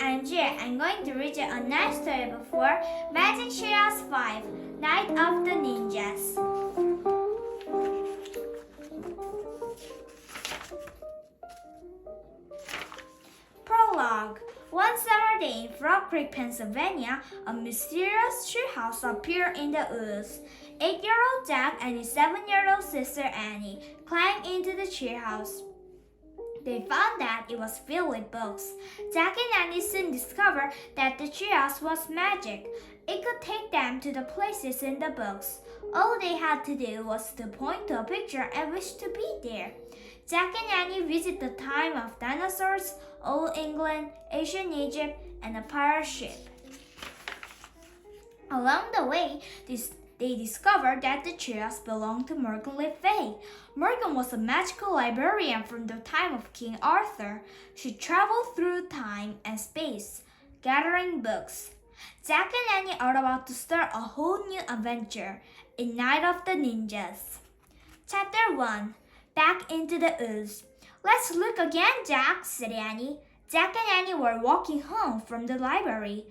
I'm Jireh. I'm going to read you a nice story before Magic Cheerios 5, Night of the Ninjas. Prologue. One summer day in Frog Creek, Pennsylvania, a mysterious treehouse appeared in the woods. 8-year-old Jack and his 7-year-old sister Annie climbed into the treehouse. They found that it was filled with books. Jack and Annie soon discovered that the treehouse was magic. It could take them to the places in the books. All they had to do was to point to a picture and wish to be there. Jack and Annie visit the time of dinosaurs, Old England, ancient Egypt, and a pirate ship. Along the way, they discovered that the treehouse belonged to Morgan Le Fay. Morgan was a magical librarian from the time of King Arthur. She traveled through time and space, gathering books. Jack and Annie are about to start a whole new adventure in Night of the Ninjas. Chapter 1. Back into the woods. Let's look again, Jack, said Annie. Jack and Annie were walking home from the library.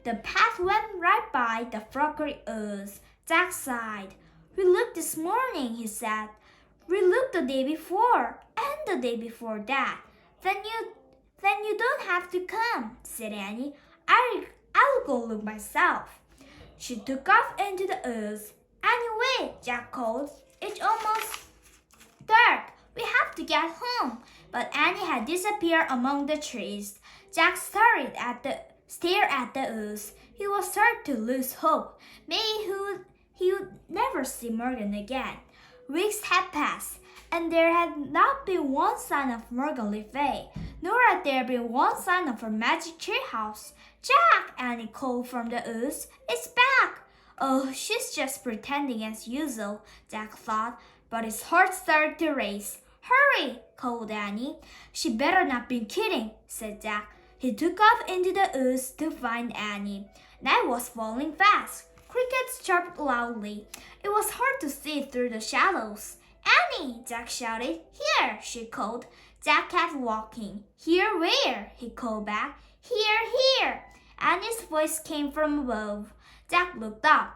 The path went right by the Frog Creek woods. Jack sighed. We looked this morning, he said. We looked the day before, and the day before that. Then you don't have to come, said Annie. I'll go look myself. She took off into the woods. Anyway, Jack called. It's almost dark. We have to get home. But Annie had disappeared among the trees. Jack stared at the woods. He was starting to lose hope. Maybe he would never see Morgan again. Weeks had passed, and there had not been one sign of Morgan Le Fay, nor had there been one sign of her magic treehouse. Jack, Annie called from the woods. It's back! Oh, she's just pretending as usual, Jack thought, but his heart started to race. Hurry, called Annie. She better not be kidding, said Jack. He took off into the woods to find Annie. Night was falling fast. Crickets chirped loudly. It was hard to see through the shadows. Annie, Jack shouted. Here, she called. Jack kept walking. Here where? He called back. Here. Annie's voice came from above. Jack looked up.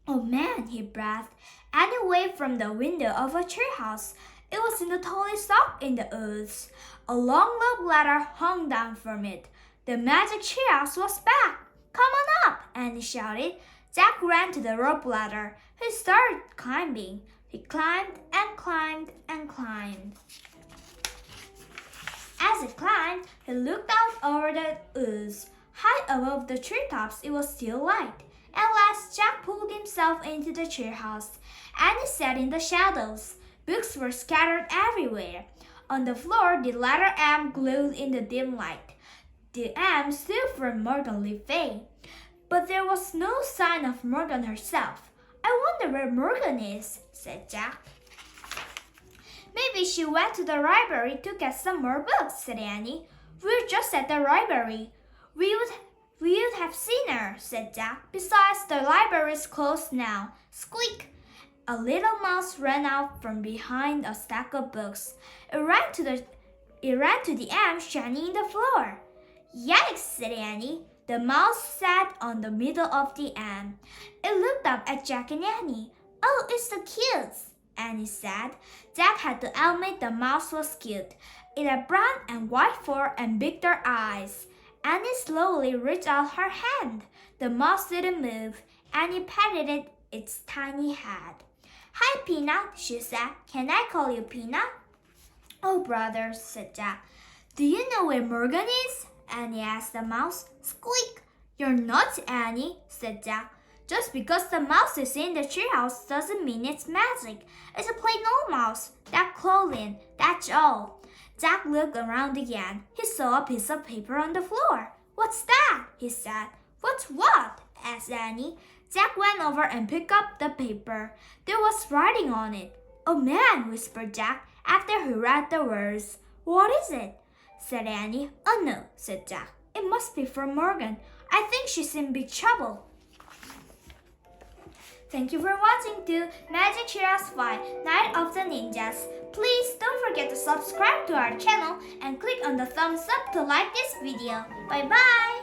Oh man, he breathed. Annie waved from the window of a treehouse. It was in the tallest oak in the woods. A long rope ladder hung down from it. The magic treehouse was back. Come on up, Annie shouted. Jack ran to the rope ladder. He started climbing. He climbed and climbed and climbed. As he climbed, he looked out over the woods. High above the treetops, it was still light. At last, Jack pulled himself into the treehouse. Annie sat in the shadows. Books were scattered everywhere. On the floor, the letter M glowed in the dim light. The M stood for Morgan Le Fay. But there was no sign of Morgan herself. I wonder where Morgan is, said Jack. Maybe she went to the library to get some more books, said Annie. We're just at the library. We would have seen her, said Jack. Besides, the library's closed now. Squeak! A little mouse ran out from behind a stack of books. It ran to the M shining in the floor. Yikes, said Annie. The mouse sat on the middle of the M. It looked up at Jack and Annie. Oh, it's the kids, Annie said. Jack had to admit the mouse was cute. It had brown and white fur and big dark eyes. Annie slowly reached out her hand. The mouse didn't move. Annie patted its tiny head. Hi, Peanut, she said. Can I call you Peanut? Oh, brother, said Jack. Do you know where Morgan is? Annie asked the mouse. Squeak! You're nuts, Annie, said Jack. Just because the mouse is in the treehouse doesn't mean it's magic. It's a plain old mouse. That clothing, that's all. Jack looked around again. He saw a piece of paper on the floor. What's that? He said. What's what? Asked Annie. Jack went over and picked up the paper. There was writing on it. Oh man, whispered Jack after he read the words. What is it? Said Annie. Oh no, said Jack. It must be from Morgan. I think she's in big trouble. Thank you for watching to Magic Cheerios 5 Night of the Ninjas. Please don't forget to subscribe to our channel and click on the thumbs up to like this video. Bye bye!